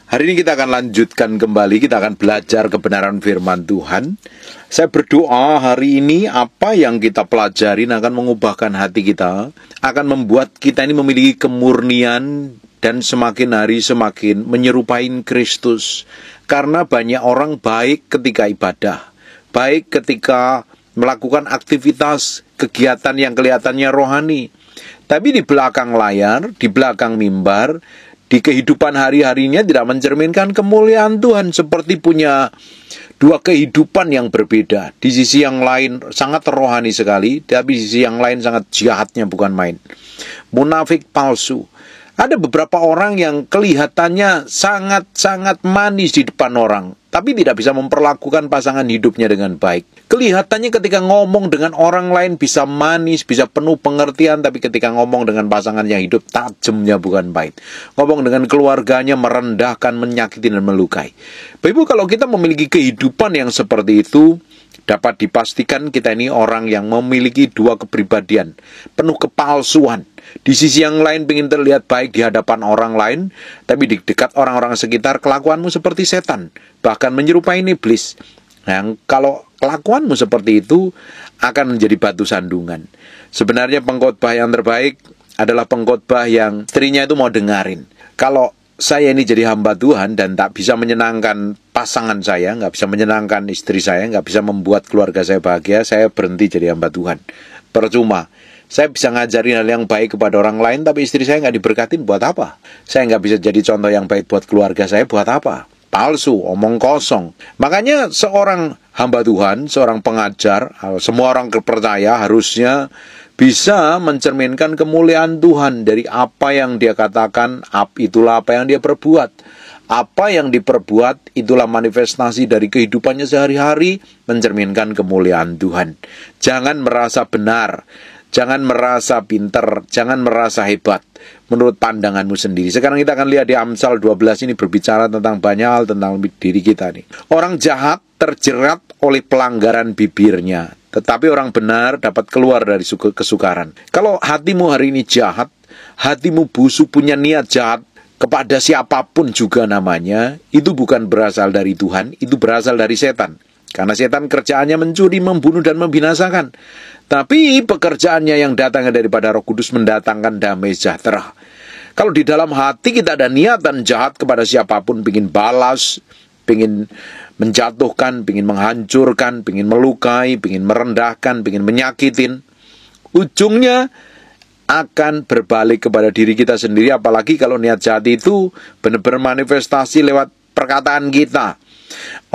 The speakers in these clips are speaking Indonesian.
Hari ini kita akan lanjutkan kembali, kita akan belajar kebenaran firman Tuhan. Saya berdoa hari ini apa yang kita pelajarin akan mengubahkan hati kita, akan membuat kita ini memiliki kemurnian dan semakin hari semakin menyerupai Kristus. Karena banyak orang baik ketika ibadah, baik ketika melakukan aktivitas kegiatan yang kelihatannya rohani. Tapi di belakang layar, di belakang mimbar, di kehidupan hari-harinya tidak mencerminkan kemuliaan Tuhan, seperti punya dua kehidupan yang berbeda. Di sisi yang lain sangat rohani sekali, tapi di sisi yang lain sangat jahatnya bukan main. Munafik palsu. Ada beberapa orang yang kelihatannya sangat-sangat manis di depan orang, tapi tidak bisa memperlakukan pasangan hidupnya dengan baik. Kelihatannya ketika ngomong dengan orang lain bisa manis, bisa penuh pengertian, tapi ketika ngomong dengan pasangannya hidup tajamnya bukan baik. Ngomong dengan keluarganya merendahkan, menyakiti, dan melukai. Bapak Ibu, kalau kita memiliki kehidupan yang seperti itu, dapat dipastikan kita ini orang yang memiliki dua kepribadian, penuh kepalsuan. Di sisi yang lain ingin terlihat baik di hadapan orang lain, tapi di dekat orang-orang sekitar kelakuanmu seperti setan, bahkan menyerupai iblis. Nah, kalau kelakuanmu seperti itu akan menjadi batu sandungan. Sebenarnya pengkhotbah yang terbaik adalah pengkhotbah yang istrinya itu mau dengarin. Kalau saya ini jadi hamba Tuhan dan tak bisa menyenangkan pasangan saya, nggak bisa menyenangkan istri saya, nggak bisa membuat keluarga saya bahagia, saya berhenti jadi hamba Tuhan. Percuma. Saya bisa ngajarin hal yang baik kepada orang lain, tapi istri saya nggak diberkatin, buat apa? Saya nggak bisa jadi contoh yang baik buat keluarga saya, buat apa? Palsu, omong kosong. Makanya seorang hamba Tuhan, seorang pengajar, semua orang percaya harusnya bisa mencerminkan kemuliaan Tuhan dari apa yang dia katakan, itulah apa yang dia perbuat. Apa yang diperbuat, itulah manifestasi dari kehidupannya sehari-hari, mencerminkan kemuliaan Tuhan. Jangan merasa benar, jangan merasa pinter, jangan merasa hebat menurut pandanganmu sendiri. Sekarang kita akan lihat di Amsal 12 ini berbicara tentang banyak hal tentang diri kita nih. Orang jahat terjerat oleh pelanggaran bibirnya, tetapi orang benar dapat keluar dari kesukaran. Kalau hatimu hari ini jahat, hatimu busuk, punya niat jahat kepada siapapun juga namanya, itu bukan berasal dari Tuhan, itu berasal dari setan. Karena setan kerjaannya mencuri, membunuh, dan membinasakan. Tapi pekerjaannya yang datangnya daripada Roh Kudus mendatangkan damai sejahtera. Kalau di dalam hati kita ada niatan jahat kepada siapapun, pingin balas, pingin menjatuhkan, pingin menghancurkan, pingin melukai, pingin merendahkan, pingin menyakitin, ujungnya akan berbalik kepada diri kita sendiri. Apalagi kalau niat jahat itu benar-benar manifestasi lewat perkataan kita.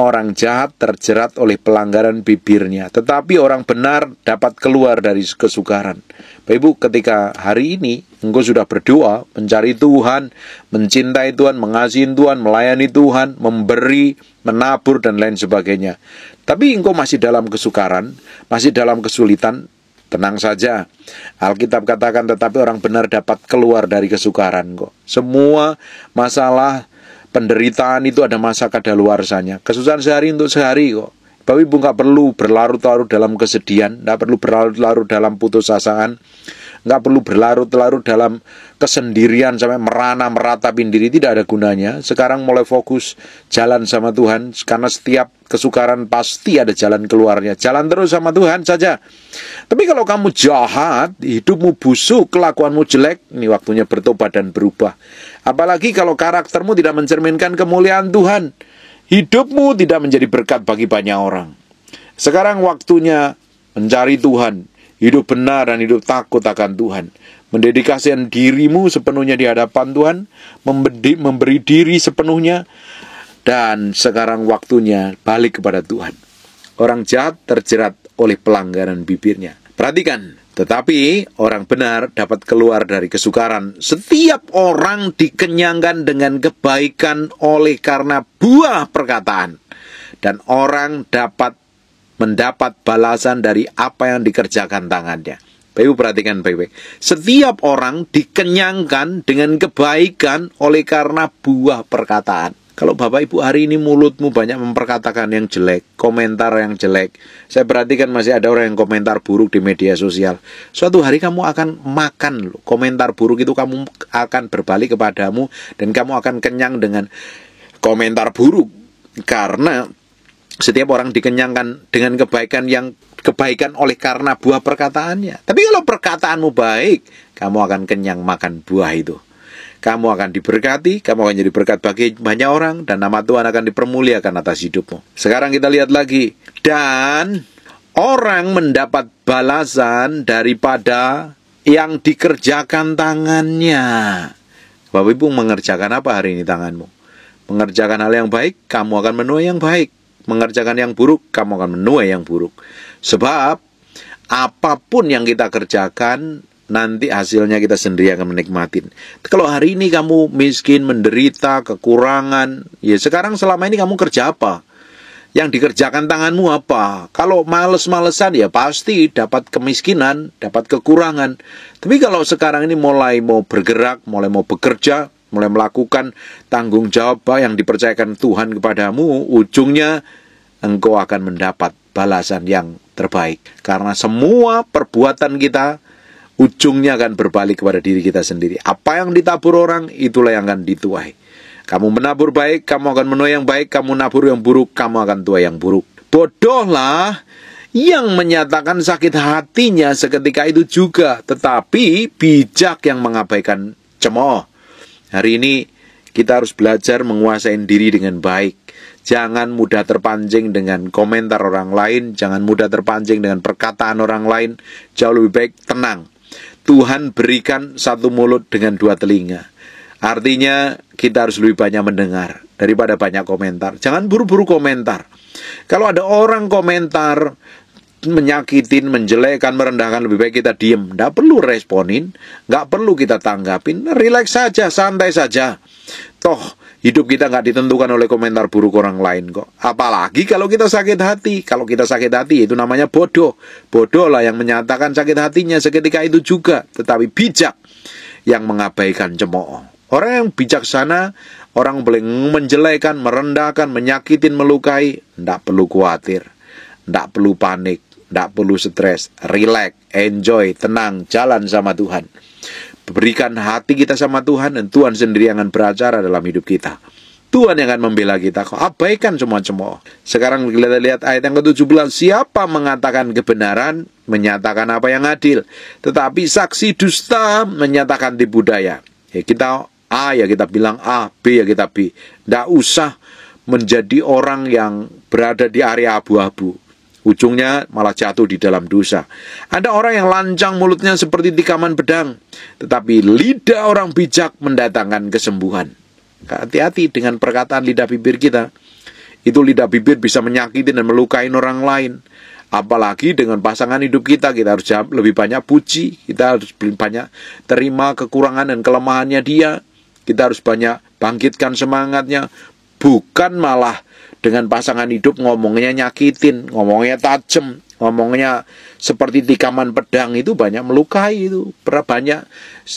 Orang jahat terjerat oleh pelanggaran bibirnya, tetapi orang benar dapat keluar dari kesukaran. Bapak Ibu, ketika hari ini engkau sudah berdoa, mencari Tuhan, mencintai Tuhan, mengasihi Tuhan, melayani Tuhan, memberi, menabur, dan lain sebagainya, tapi engkau masih dalam kesukaran, masih dalam kesulitan, tenang saja. Alkitab katakan tetapi orang benar dapat keluar dari kesukaran kok. Semua masalah penderitaan itu ada masa kadaluarsanya. Kesusahan sehari untuk sehari kok. Bapak Ibu nggak perlu berlarut-larut dalam kesedihan, nggak perlu berlarut-larut dalam putusasaan, nggak perlu berlarut-larut dalam kesendirian sampai merana meratapin diri, tidak ada gunanya. Sekarang mulai fokus jalan sama Tuhan, karena setiap kesukaran pasti ada jalan keluarnya. Jalan terus sama Tuhan saja. Tapi kalau kamu jahat, hidupmu busuk, kelakuanmu jelek, ini waktunya bertobat dan berubah. Apalagi kalau karaktermu tidak mencerminkan kemuliaan Tuhan, hidupmu tidak menjadi berkat bagi banyak orang. Sekarang waktunya mencari Tuhan, hidup benar dan hidup takut akan Tuhan. Mendedikasikan dirimu sepenuhnya di hadapan Tuhan, memberi diri sepenuhnya, dan sekarang waktunya balik kepada Tuhan. Orang jahat terjerat oleh pelanggaran bibirnya. Perhatikan, tetapi orang benar dapat keluar dari kesukaran. Setiap orang dikenyangkan dengan kebaikan oleh karena buah perkataan, dan orang dapat mendapat balasan dari apa yang dikerjakan tangannya. Bapak Ibu perhatikan baik-baik. Setiap orang dikenyangkan dengan kebaikan oleh karena buah perkataan. Kalau Bapak Ibu hari ini mulutmu banyak memperkatakan yang jelek, komentar yang jelek, saya perhatikan masih ada orang yang komentar buruk di media sosial. Suatu hari kamu akan makan loh. Komentar buruk itu kamu akan berbalik kepadamu, dan kamu akan kenyang dengan komentar buruk. Karena setiap orang dikenyangkan dengan kebaikan oleh karena buah perkataannya. Tapi kalau perkataanmu baik, kamu akan kenyang makan buah itu. Kamu akan diberkati, kamu akan jadi berkat bagi banyak orang, dan nama Tuhan akan dipermuliakan atas hidupmu. Sekarang kita lihat lagi. Dan orang mendapat balasan daripada yang dikerjakan tangannya. Bapak Ibu mengerjakan apa hari ini tanganmu? Mengerjakan hal yang baik, kamu akan menuai yang baik. Mengerjakan yang buruk, kamu akan menuai yang buruk. Sebab apapun yang kita kerjakan, nanti hasilnya kita sendiri akan menikmatin. Kalau hari ini kamu miskin, menderita, kekurangan, ya sekarang selama ini kamu kerja apa? Yang dikerjakan tanganmu apa? Kalau males-malesan, ya pasti dapat kemiskinan, dapat kekurangan. Tapi kalau sekarang ini mulai mau bergerak, mulai mau bekerja, mulai melakukan tanggung jawab yang dipercayakan Tuhan kepadamu, ujungnya engkau akan mendapat balasan yang terbaik. Karena semua perbuatan kita, ujungnya akan berbalik kepada diri kita sendiri. Apa yang ditabur orang, itulah yang akan dituai. Kamu menabur baik, kamu akan menuai yang baik. Kamu nabur yang buruk, kamu akan tuai yang buruk. Bodohlah yang menyatakan sakit hatinya seketika itu juga, tetapi bijak yang mengabaikan cemooh. Hari ini kita harus belajar menguasai diri dengan baik. Jangan mudah terpancing dengan komentar orang lain. Jangan mudah terpancing dengan perkataan orang lain. Jauh lebih baik tenang. Tuhan berikan satu mulut dengan dua telinga. Artinya kita harus lebih banyak mendengar daripada banyak komentar. Jangan buru-buru komentar. Kalau ada orang komentar menyakitin, menjelekkan, merendahkan, lebih baik kita diem. Nggak perlu responin, nggak perlu kita tanggapin. Relax saja, santai saja. Toh hidup kita nggak ditentukan oleh komentar buruk orang lain kok. Apalagi kalau kita sakit hati. Kalau kita sakit hati itu namanya bodoh. Bodoh lah yang menyatakan sakit hatinya seketika itu juga. Tetapi bijak yang mengabaikan cemooh. Orang yang bijaksana, orang boleh menjelekkan, merendahkan, menyakitin, melukai, nggak perlu khawatir, nggak perlu panik, nggak perlu stres. Relax, enjoy, tenang, jalan sama Tuhan. Berikan hati kita sama Tuhan, dan Tuhan sendiri yang akan beracara dalam hidup kita. Tuhan yang akan membela kita. Kau abaikan semua cemooh. Sekarang kita lihat ayat yang ke-17. Siapa mengatakan kebenaran, menyatakan apa yang adil, tetapi saksi dusta menyatakan tipu daya. Ya kita A, ya kita bilang A, B, ya kita B. Tidak usah menjadi orang yang berada di area abu-abu. Ujungnya malah jatuh di dalam dosa. Ada orang yang lancang mulutnya seperti tikaman pedang, tetapi lidah orang bijak mendatangkan kesembuhan. Hati-hati dengan perkataan lidah bibir kita. Itu lidah bibir bisa menyakiti dan melukai orang lain. Apalagi dengan pasangan hidup kita harus lebih banyak puji. Kita harus lebih banyak terima kekurangan dan kelemahannya dia. Kita harus banyak bangkitkan semangatnya. Bukan malah dengan pasangan hidup ngomongnya nyakitin, ngomongnya tajam, ngomongnya seperti tikaman pedang, itu banyak melukai itu. Banyak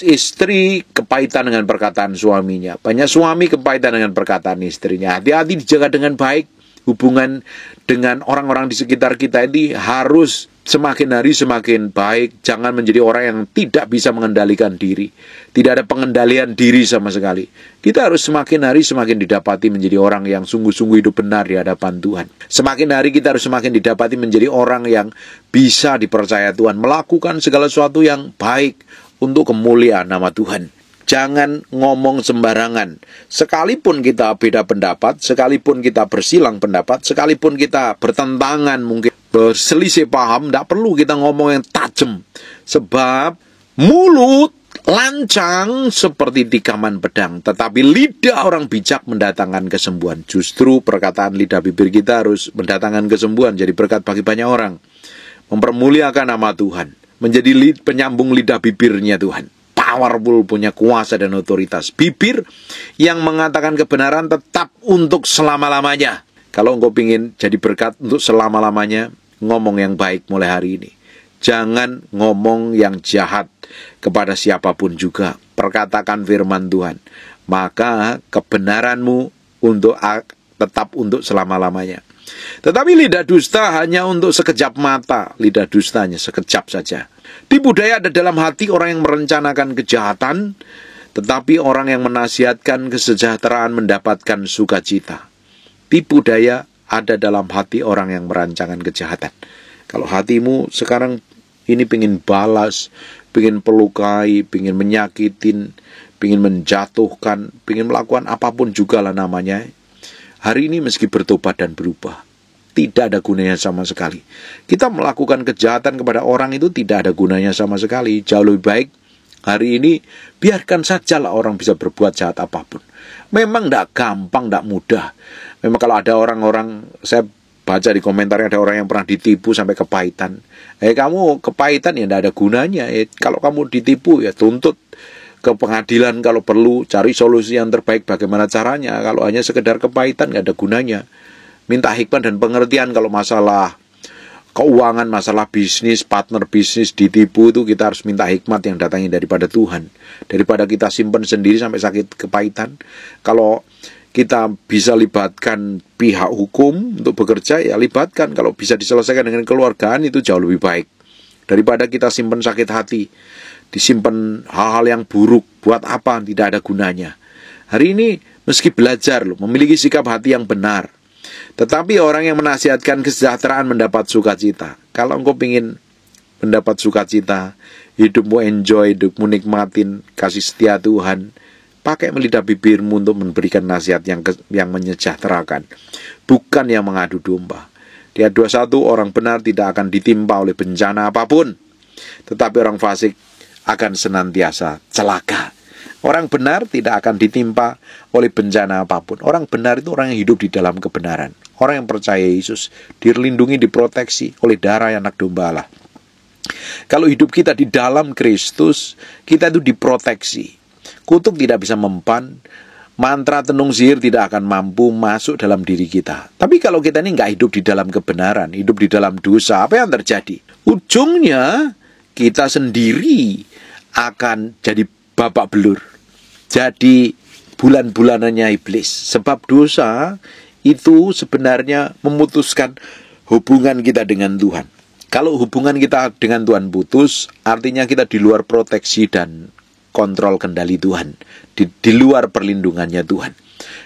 istri kepahitan dengan perkataan suaminya. Banyak suami kepahitan dengan perkataan istrinya. Hati-hati dijaga dengan baik. Hubungan dengan orang-orang di sekitar kita ini harus semakin hari semakin baik. Jangan menjadi orang yang tidak bisa mengendalikan diri. Tidak ada pengendalian diri sama sekali. Kita harus semakin hari semakin didapati menjadi orang yang sungguh-sungguh hidup benar di hadapan Tuhan. Semakin hari kita harus semakin didapati menjadi orang yang bisa dipercaya Tuhan. Melakukan segala sesuatu yang baik untuk kemuliaan nama Tuhan. Jangan ngomong sembarangan. Sekalipun kita beda pendapat, sekalipun kita bersilang pendapat, sekalipun kita bertentangan, mungkin berselisih paham, tidak perlu kita ngomong yang tajam. Sebab mulut lancang seperti tikaman pedang, tetapi lidah orang bijak mendatangkan kesembuhan. Justru perkataan lidah bibir kita harus mendatangkan kesembuhan, jadi berkat bagi banyak orang. Mempermuliakan nama Tuhan, menjadi penyambung lidah bibirnya Tuhan. Powerful, punya kuasa dan otoritas. Bibir yang mengatakan kebenaran tetap untuk selama-lamanya. Kalau engkau ingin jadi berkat untuk selama-lamanya, ngomong yang baik mulai hari ini. Jangan ngomong yang jahat kepada siapapun juga. Perkatakan firman Tuhan. Maka kebenaranmu tetap untuk selama-lamanya. Tetapi lidah dusta hanya untuk sekejap mata. Lidah dustanya sekejap saja. Tipu daya ada dalam hati orang yang merencanakan kejahatan, Tetapi orang yang menasihatkan kesejahteraan mendapatkan sukacita. Tipu daya ada dalam hati orang yang merancangkan kejahatan. Kalau hatimu sekarang ini pengen balas, pengen pelukai, pengen menyakitin, pengen menjatuhkan, pengen melakukan apapun juga lah namanya, hari ini meski bertobat dan berubah, tidak ada gunanya sama sekali. Kita melakukan kejahatan kepada orang itu tidak ada gunanya sama sekali. Jauh lebih baik hari ini biarkan sajalah orang bisa berbuat jahat apapun. Memang tidak gampang, tidak mudah. Memang kalau ada orang-orang, saya baca di komentarnya ada orang yang pernah ditipu sampai kepahitan. Kamu kepahitan ya tidak ada gunanya. Kalau kamu ditipu ya tuntut ke pengadilan kalau perlu, cari solusi yang terbaik bagaimana caranya. Kalau hanya sekedar kepahitan nggak ada gunanya. Minta hikmah dan pengertian kalau masalah keuangan, masalah bisnis, partner bisnis ditipu, itu kita harus minta hikmat yang datangnya daripada Tuhan. Daripada kita simpan sendiri sampai sakit kepahitan. Kalau kita bisa libatkan pihak hukum untuk bekerja, ya libatkan. Kalau bisa diselesaikan dengan keluargaan, itu jauh lebih baik. Daripada kita simpan sakit hati, disimpan hal-hal yang buruk, buat apa? Tidak ada gunanya. Hari ini meski belajar loh, memiliki sikap hati yang benar. Tetapi orang yang menasihatkan kesejahteraan mendapat sukacita. Kalau engkau ingin mendapat sukacita, hidupmu enjoy, hidupmu nikmatin kasih setia Tuhan, pakai melidah bibirmu untuk memberikan nasihat yang menyejahterakan, bukan yang mengadu domba. Di ayat 21, orang benar tidak akan ditimpa oleh bencana apapun, tetapi orang fasik akan senantiasa celaka. Orang benar tidak akan ditimpa oleh bencana apapun. Orang benar itu orang yang hidup di dalam kebenaran. Orang yang percaya Yesus dilindungi, diproteksi oleh darah anak domba Allah. Kalau hidup kita di dalam Kristus, kita itu diproteksi. Kutuk tidak bisa mempan, mantra tenung sihir tidak akan mampu masuk dalam diri kita. Tapi kalau kita ini nggak hidup di dalam kebenaran, hidup di dalam dosa, apa yang terjadi? Ujungnya kita sendiri akan jadi babak belur, jadi bulan-bulanannya iblis. Sebab dosa itu sebenarnya memutuskan hubungan kita dengan Tuhan. Kalau hubungan kita dengan Tuhan putus, artinya kita di luar proteksi dan kontrol kendali Tuhan, di luar perlindungannya Tuhan.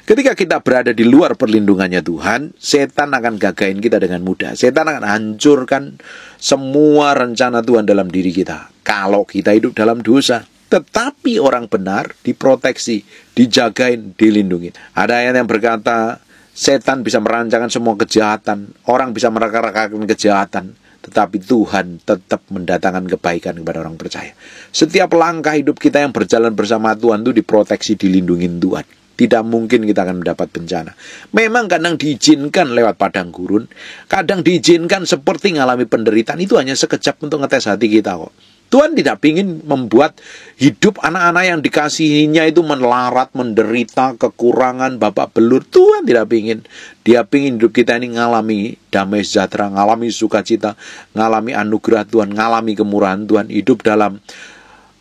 Ketika kita berada di luar perlindungannya Tuhan, setan akan gagain kita dengan mudah. Setan akan hancurkan semua rencana Tuhan dalam diri kita kalau kita hidup dalam dosa. Tetapi orang benar diproteksi, dijagain, dilindungi. Ada ayat yang berkata, setan bisa merancangkan semua kejahatan, orang bisa meraka-rakakan kejahatan, tetapi Tuhan tetap mendatangkan kebaikan kepada orang percaya. Setiap langkah hidup kita yang berjalan bersama Tuhan itu diproteksi, dilindungi Tuhan. Tidak mungkin kita akan mendapat bencana. Memang kadang diizinkan lewat padang gurun, kadang diizinkan seperti mengalami penderitaan. Itu hanya sekejap untuk ngetes hati kita kok. Tuhan tidak ingin membuat hidup anak-anak yang dikasihinya itu melarat, menderita, kekurangan, babak belur. Tuhan tidak ingin. Dia ingin hidup kita ini ngalami damai sejahtera, ngalami sukacita, ngalami anugerah Tuhan, ngalami kemurahan Tuhan, hidup dalam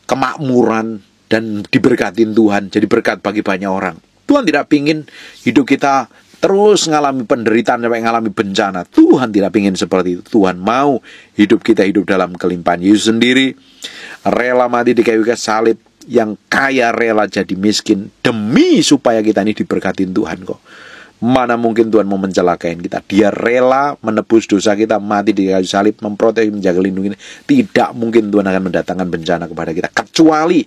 kemakmuran dan diberkatin Tuhan, jadi berkat bagi banyak orang. Tuhan tidak ingin hidup kita terus ngalami penderitaan sampai ngalami bencana. Tuhan tidak ingin seperti itu. Tuhan mau hidup kita hidup dalam kelimpahan. Yesus sendiri rela mati di kayu salib, yang kaya rela jadi miskin demi supaya kita ini diberkatin Tuhan kok. Mana mungkin Tuhan mau mencelakain kita. Dia rela menebus dosa kita, mati di kayu salib, memproteksi, menjaga, lindungi. Tidak mungkin Tuhan akan mendatangkan bencana kepada kita, kecuali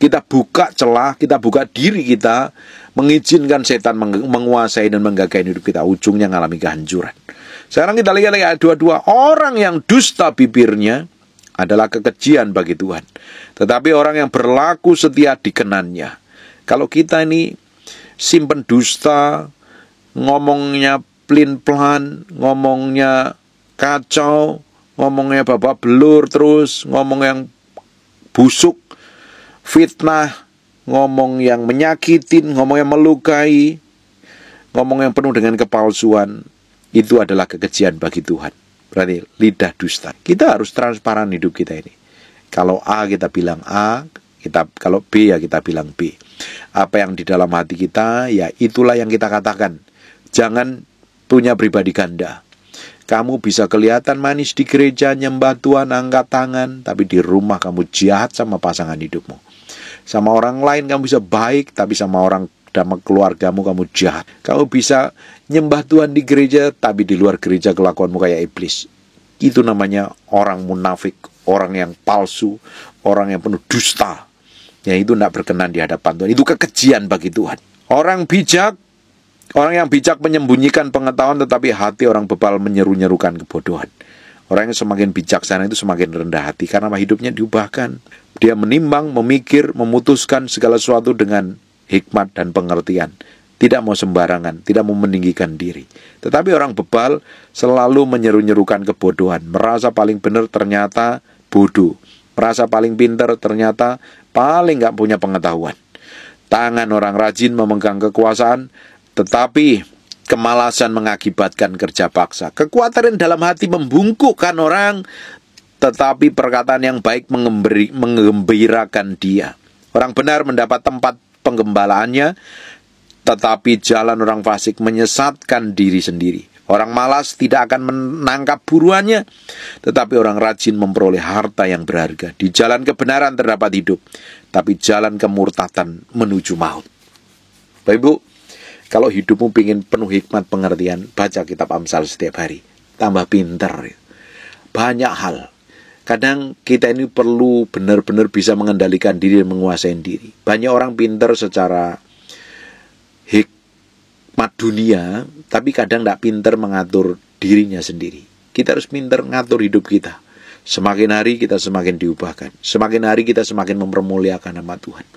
kita buka celah, kita buka diri kita, mengizinkan setan menguasai dan menggagahi hidup kita. Ujungnya mengalami kehancuran. Sekarang kita lihat ayat 22. Orang yang dusta bibirnya adalah kekejian bagi Tuhan, tetapi orang yang berlaku setia dikenannya. Kalau kita ini simpen dusta, ngomongnya pelin-pelan, ngomongnya kacau, ngomongnya babak belur terus, ngomong yang busuk, fitnah, ngomong yang menyakitin, ngomong yang melukai, ngomong yang penuh dengan kepalsuan, itu adalah kekejian bagi Tuhan. Berarti lidah dusta. Kita harus transparan hidup kita ini. Kalau A kita bilang A, kalau B ya kita bilang B. Apa yang di dalam hati kita, ya itulah yang kita katakan. Jangan punya pribadi ganda. Kamu bisa kelihatan manis di gereja, nyembah Tuhan, angkat tangan, tapi di rumah kamu jahat sama pasangan hidupmu. Sama orang lain kamu bisa baik, tapi sama orang dalam keluargamu kamu jahat. Kamu bisa nyembah Tuhan di gereja, tapi di luar gereja kelakuanmu kayak iblis. Itu namanya orang munafik, orang yang palsu, orang yang penuh dusta. Ya, itu tidak berkenan di hadapan Tuhan. Itu kekejian bagi Tuhan. Orang yang bijak menyembunyikan pengetahuan, tetapi hati orang bebal menyeru-nyerukan kebodohan. Orang yang semakin bijaksana itu semakin rendah hati, karena hidupnya diubahkan. Dia menimbang, memikir, memutuskan segala sesuatu dengan hikmat dan pengertian. Tidak mau sembarangan, tidak mau meninggikan diri. Tetapi orang bebal selalu menyeru-nyerukan kebodohan. Merasa paling benar ternyata bodoh. Merasa paling pintar ternyata paling gak punya pengetahuan. Tangan orang rajin memegang kekuasaan, tetapi kemalasan mengakibatkan kerja paksa. Kekuatan dalam hati membungkukkan orang, tetapi perkataan yang baik menggembirakan dia. Orang benar mendapat tempat penggembalaannya, tetapi jalan orang fasik menyesatkan diri sendiri. Orang malas tidak akan menangkap buruannya, tetapi orang rajin memperoleh harta yang berharga. Di jalan kebenaran terdapat hidup, tapi jalan kemurtatan menuju maut. Bapak Ibu, kalau hidupmu ingin penuh hikmat pengertian, baca kitab Amsal setiap hari. Tambah pintar. Banyak hal. Kadang kita ini perlu benar-benar bisa mengendalikan diri dan menguasai diri. Banyak orang pintar secara hikmat dunia, tapi kadang tidak pintar mengatur dirinya sendiri. Kita harus pintar mengatur hidup kita. Semakin hari kita semakin diubahkan. Semakin hari kita semakin mempermuliakan nama Tuhan.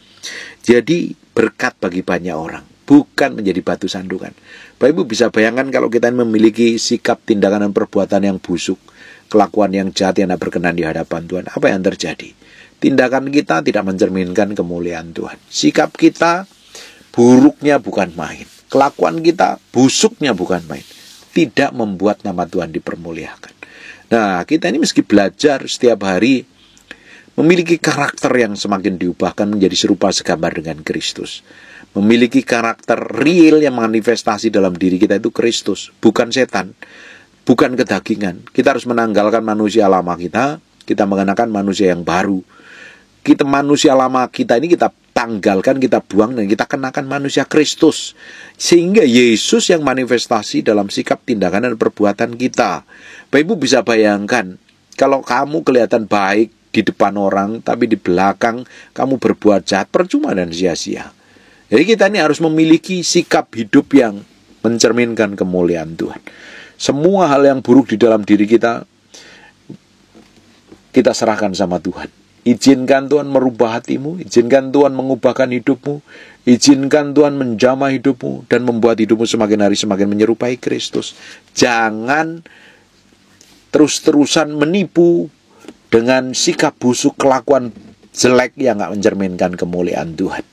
Jadi berkat bagi banyak orang, bukan menjadi batu sandungan. Bapak Ibu bisa bayangkan kalau kita memiliki sikap, tindakan, dan perbuatan yang busuk, kelakuan yang jahat yang tidak berkenan di hadapan Tuhan, apa yang terjadi? Tindakan kita tidak mencerminkan kemuliaan Tuhan. Sikap kita buruknya bukan main. Kelakuan kita busuknya bukan main. Tidak membuat nama Tuhan dipermuliakan. Nah, kita ini meski belajar setiap hari memiliki karakter yang semakin diubahkan menjadi serupa segambar dengan Kristus. Memiliki karakter real yang manifestasi dalam diri kita itu Kristus, bukan setan, bukan kedagingan. Kita harus menanggalkan manusia lama kita mengenakan manusia yang baru. Manusia lama kita ini kita tanggalkan, kita buang, dan kita kenakan manusia Kristus. Sehingga Yesus yang manifestasi dalam sikap, tindakan, dan perbuatan kita. Bapak Ibu bisa bayangkan, kalau kamu kelihatan baik di depan orang, tapi di belakang kamu berbuat jahat, percuma dan sia-sia. Jadi kita ini harus memiliki sikap hidup yang mencerminkan kemuliaan Tuhan. Semua hal yang buruk di dalam diri kita, kita serahkan sama Tuhan. Izinkan Tuhan merubah hatimu, izinkan Tuhan mengubahkan hidupmu, izinkan Tuhan menjamah hidupmu, dan membuat hidupmu semakin hari semakin menyerupai Kristus. Jangan terus-terusan menipu dengan sikap busuk, kelakuan jelek yang gak mencerminkan kemuliaan Tuhan.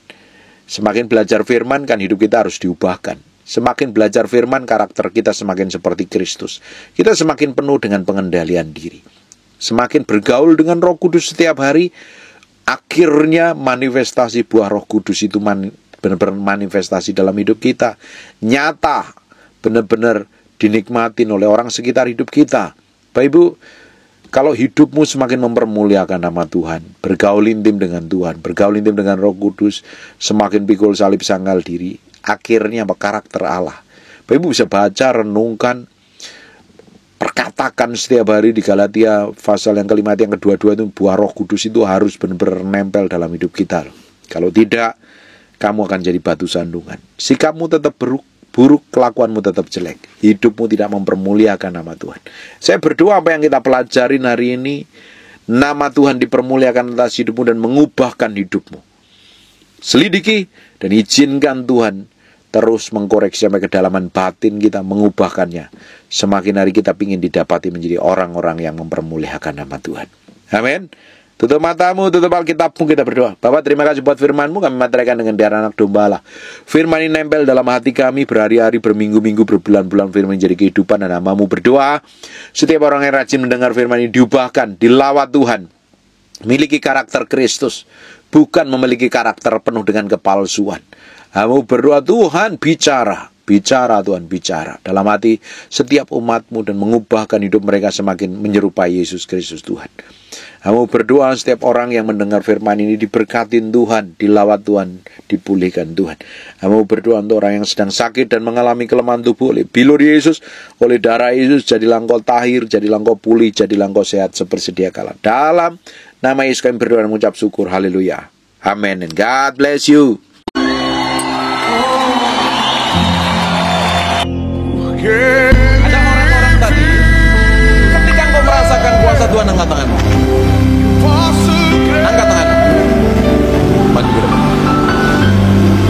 Semakin belajar firman kan hidup kita harus diubahkan. Semakin belajar firman, karakter kita semakin seperti Kristus. Kita semakin penuh dengan pengendalian diri. Semakin bergaul dengan Roh Kudus setiap hari, akhirnya manifestasi buah Roh Kudus itu benar-benar manifestasi dalam hidup kita. Nyata, benar-benar dinikmatin oleh orang sekitar hidup kita. Bapak Ibu, kalau hidupmu semakin mempermuliakan nama Tuhan, bergaul intim dengan Tuhan, bergaul intim dengan Roh Kudus, semakin pikul salib sangkal diri, akhirnya karakter Allah. Bapak Ibu bisa baca, renungkan, perkatakan setiap hari di Galatia pasal yang kelima yang kedua-dua itu, buah Roh Kudus itu harus benar-benar nempel dalam hidup kita. Kalau tidak, kamu akan jadi batu sandungan. Sikapmu tetap buruk, kelakuanmu tetap jelek. Hidupmu tidak mempermuliakan nama Tuhan. Saya berdoa apa yang kita pelajarin hari ini, nama Tuhan dipermuliakan atas hidupmu dan mengubahkan hidupmu. Selidiki dan izinkan Tuhan terus mengkoreksi sampai kedalaman batin kita, mengubahkannya. Semakin hari kita ingin didapati menjadi orang-orang yang mempermuliakan nama Tuhan. Amin. Tutup matamu, tutup Alkitabmu, kita berdoa. Bapak, terima kasih buat firman-Mu, kami materaikan dengan darah anak domba Allah. Firman ini nempel dalam hati kami berhari-hari, berminggu-minggu, berbulan-bulan. Firman jadi kehidupan dan nama-Mu. Berdoa, setiap orang yang rajin mendengar firman ini diubahkan, dilawat Tuhan. Miliki karakter Kristus, bukan memiliki karakter penuh dengan kepalsuan. Kamu berdoa, Tuhan bicara, Bicara Tuhan, bicara dalam hati setiap umat-Mu dan mengubahkan hidup mereka semakin menyerupai Yesus Kristus Tuhan. Kamu berdoa setiap orang yang mendengar firman ini diberkatin Tuhan, dilawat Tuhan, dipulihkan Tuhan. Kamu berdoa untuk orang yang sedang sakit dan mengalami kelemahan tubuh oleh bilur Yesus, oleh darah Yesus, jadilah engkau tahir, jadilah engkau pulih, jadilah engkau sehat seperti sedia kala. Dalam nama Yesus kami berdoa dan mengucap syukur. Haleluya. Amen. And God bless you. Ada orang-orang tadi, ketika engkau merasakan kuasa Tuhan, angkat tanganmu. Angkat tanganmu. Maju ke depan.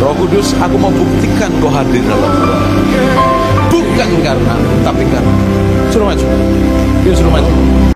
Roh Kudus, aku mau buktikan kau hadir dalam hidup. Bukan karena, tapi karena. Suruh maju. Dia suruh maju.